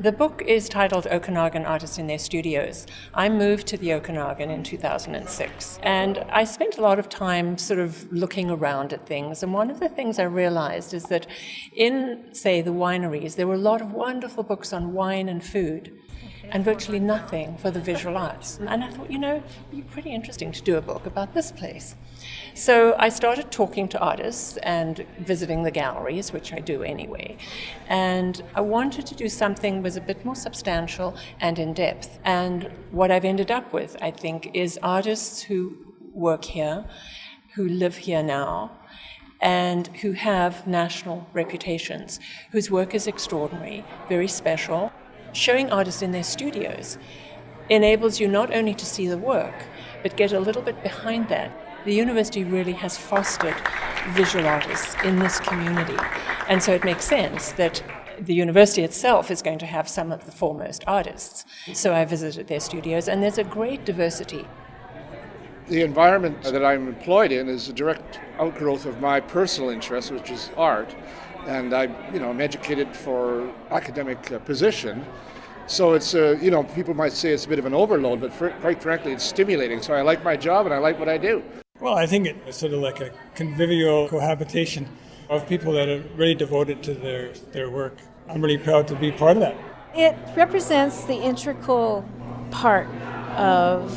The book is titled Okanagan Artists in Their Studios. I moved to the Okanagan in 2006, and I spent a lot of time sort of looking around at things. And one of the things I realized is that in, say, the wineries, there were a lot of wonderful books on wine and food, and virtually nothing for the visual arts. And I thought, it'd be pretty interesting to do a book about this place. So I started talking to artists and visiting the galleries, which I do anyway. And I wanted to do something that was a bit more substantial and in-depth. And what I've ended up with, I think, is artists who work here, who live here now, and who have national reputations, whose work is extraordinary, very special. Showing artists in their studios enables you not only to see the work, but get a little bit behind that. The university really has fostered visual artists in this community, and so it makes sense that the university itself is going to have some of the foremost artists. So I visited their studios, and there's a great diversity. The environment that I'm employed in is a direct outgrowth of my personal interest, which is art. And I'm educated for academic position. So it's, people might say it's a bit of an overload, but quite frankly, it's stimulating. So I like my job and I like what I do. Well, I think it's sort of like a convivial cohabitation of people that are really devoted to their work. I'm really proud to be part of that. It represents the integral part of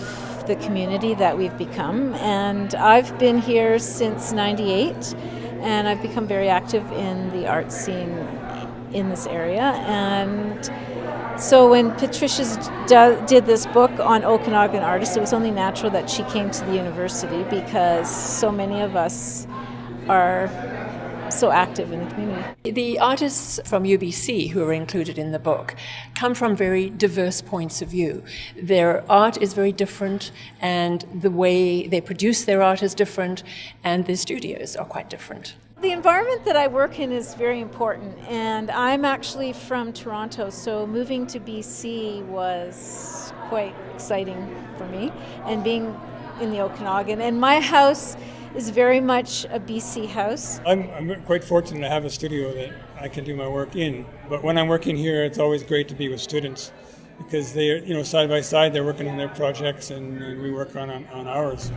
the community that we've become. And I've been here since '98. And I've become very active in the art scene in this area. And so when Patricia did this book on Okanagan Artists, it was only natural that she came to the university because so many of us are so active in the community. The artists from UBC who are included in the book come from very diverse points of view. Their art is very different, and the way they produce their art is different, and their studios are quite different. The environment that I work in is very important, and I'm actually from Toronto, so moving to BC was quite exciting for me, and being in the Okanagan. And my house is very much a BC house. I'm quite fortunate to have a studio that I can do my work in. But when I'm working here, it's always great to be with students because they're, side by side, they're working on their projects and we work on ours.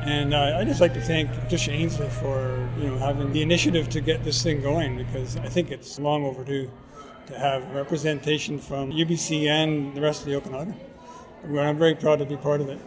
And I'd just like to thank Patricia Ainslie for, having the initiative to get this thing going because I think it's long overdue to have representation from UBC and the rest of the Okanagan. I'm very proud to be part of it.